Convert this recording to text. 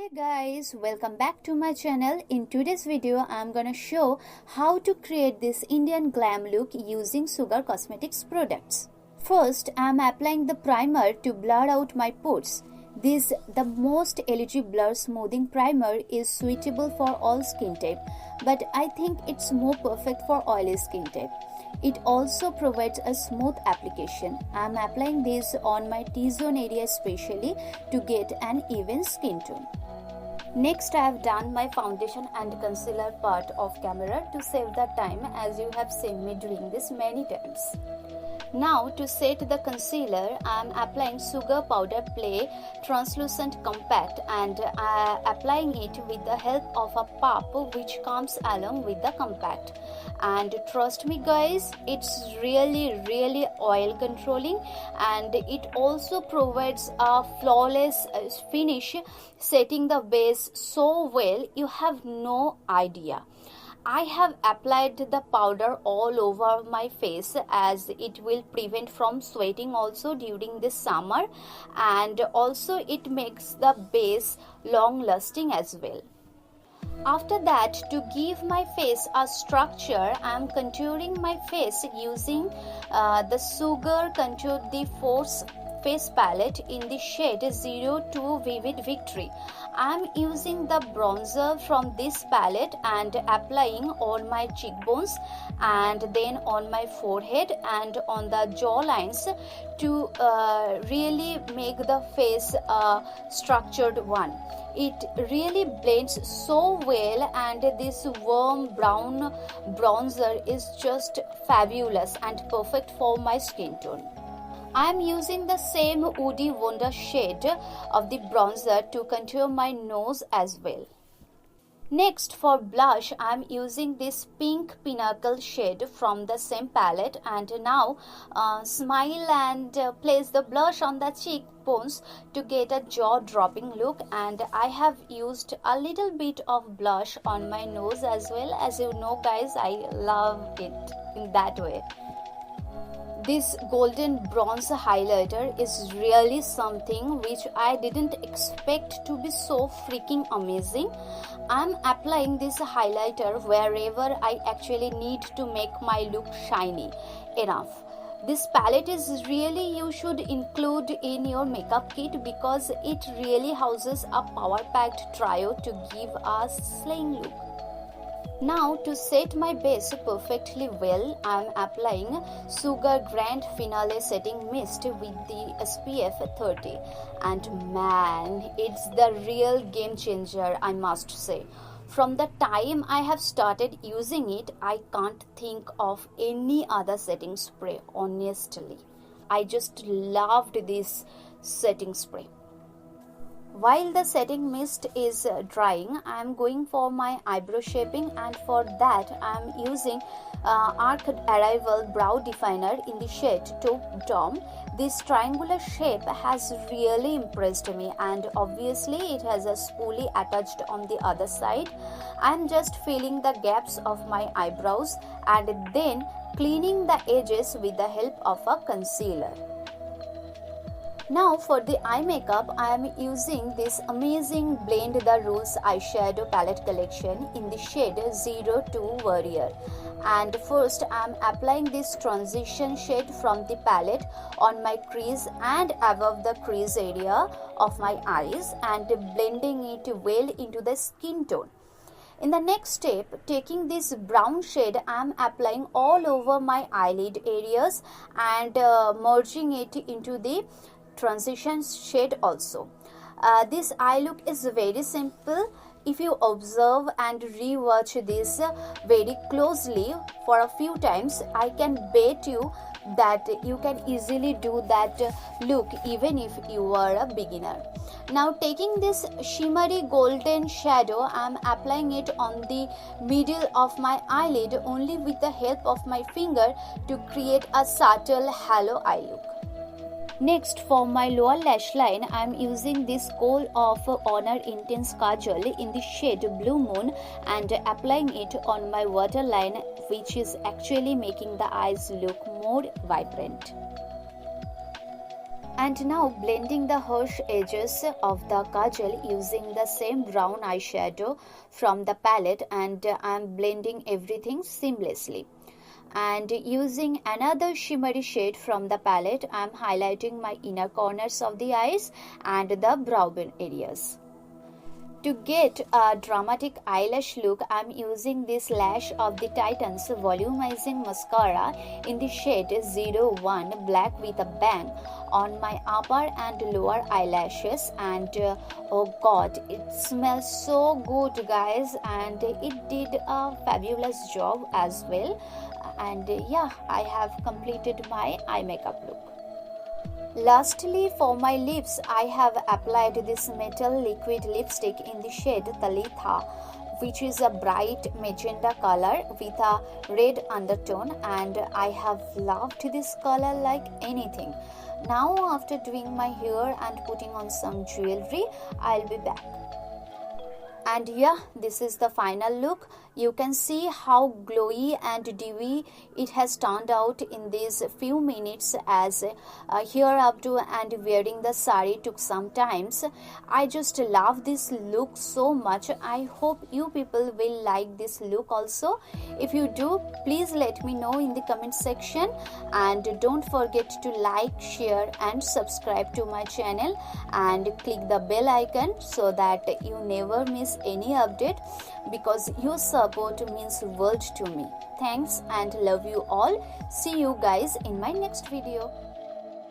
Hey guys, welcome back to my channel. In today's video I'm gonna show how to create this Indian glam look using Sugar Cosmetics products. First, I'm applying the primer to blur out my pores. The most Eligiblur smoothing primer is suitable for all skin type, but I think it's more perfect for oily skin type. It also provides a smooth application. I'm applying this on my T-zone area especially to get an even skin tone. Next, I have done my foundation and concealer part of camera to save the time, as you have seen me doing this many times. Now to set the concealer, I am applying Sugar Powder Play Translucent Compact and applying it with the help of a puff which comes along with the compact. And trust me guys, it's really oil controlling, and it also provides a flawless finish, setting the base so well you have no idea. I have applied the powder all over my face as it will prevent from sweating also during this summer, and also it makes the base long lasting as well. After that, to give my face a structure, I am contouring my face using the Sugar Contour the Force face palette in the shade 02 Vivid Victory. I am using the bronzer from this palette and applying on my cheekbones and then on my forehead and on the jaw lines to really make the face a structured one. It really blends so well, and this warm brown bronzer is just fabulous and perfect for my skin tone. I am using the same Woody Wonder shade of the bronzer to contour my nose as well. Next, for blush, I am using this Pink Pinnacle shade from the same palette, and now smile and place the blush on the cheekbones to get a jaw-dropping look. And I have used a little bit of blush on my nose as well. As you know guys, I love it in that way. This golden bronze highlighter is really something which I didn't expect to be so freaking amazing. I'm applying this highlighter wherever I actually need to make my look shiny enough. This palette is really you should include in your makeup kit because it really houses a power-packed trio to give a slaying look. Now to set my base perfectly well, I am applying Sugar Grand Finale Setting Mist with the SPF 30, and man, it's the real game changer, I must say. From the time I have started using it, I can't think of any other setting spray, honestly. I just loved this setting spray. While the setting mist is drying, I am going for my eyebrow shaping, and for that I am using Arc Arrival Brow Definer in the shade Taupe Tom. This triangular shape has really impressed me, and obviously it has a spoolie attached on the other side. I am just filling the gaps of my eyebrows and then cleaning the edges with the help of a concealer. Now for the eye makeup, I am using this amazing Blend the Rules eyeshadow palette collection in the shade 02 Warrior. And first I am applying this transition shade from the palette on my crease and above the crease area of my eyes and blending it well into the skin tone. In the next step, taking this brown shade, I am applying all over my eyelid areas and merging it into the transition shade also. This eye look is very simple. If you observe and rewatch this very closely for a few times, I can bet you that you can easily do that look even if you are a beginner. Now taking this shimmery golden shadow, I am applying it on the middle of my eyelid only with the help of my finger to create a subtle halo eye look. Next, for my lower lash line, I am using this Kohl of Honor Intense Kajal in the shade Blue Moon and applying it on my waterline, which is actually making the eyes look more vibrant. And now blending the harsh edges of the Kajal using the same brown eyeshadow from the palette, and I'm blending everything seamlessly. And using another shimmery shade from the palette, I'm highlighting my inner corners of the eyes and the brow bone areas. To get a dramatic eyelash look, I'm using this Lash of the Titans volumizing mascara in the shade 01 Black with a Bang on my upper and lower eyelashes, and oh god, it smells so good guys, and it did a fabulous job as well. And yeah, I have completed my eye makeup look. Lastly, for my lips, I have applied this Mettle Liquid Lipstick in the shade Talitha, which is a bright magenta color with a red undertone, and I have loved this color like anything. Now after doing my hair and putting on some jewelry, I'll be back. And yeah, this is the final look. You can see how glowy and dewy it has turned out in these few minutes, as hair updo and wearing the sari took some times. I just love this look so much. I hope you people will like this look also. If you do, please let me know in the comment section, and don't forget to like, share and subscribe to my channel, and click the bell icon so that you never miss any update, because your support means world to me. Thanks and love you all. See you guys in my next video.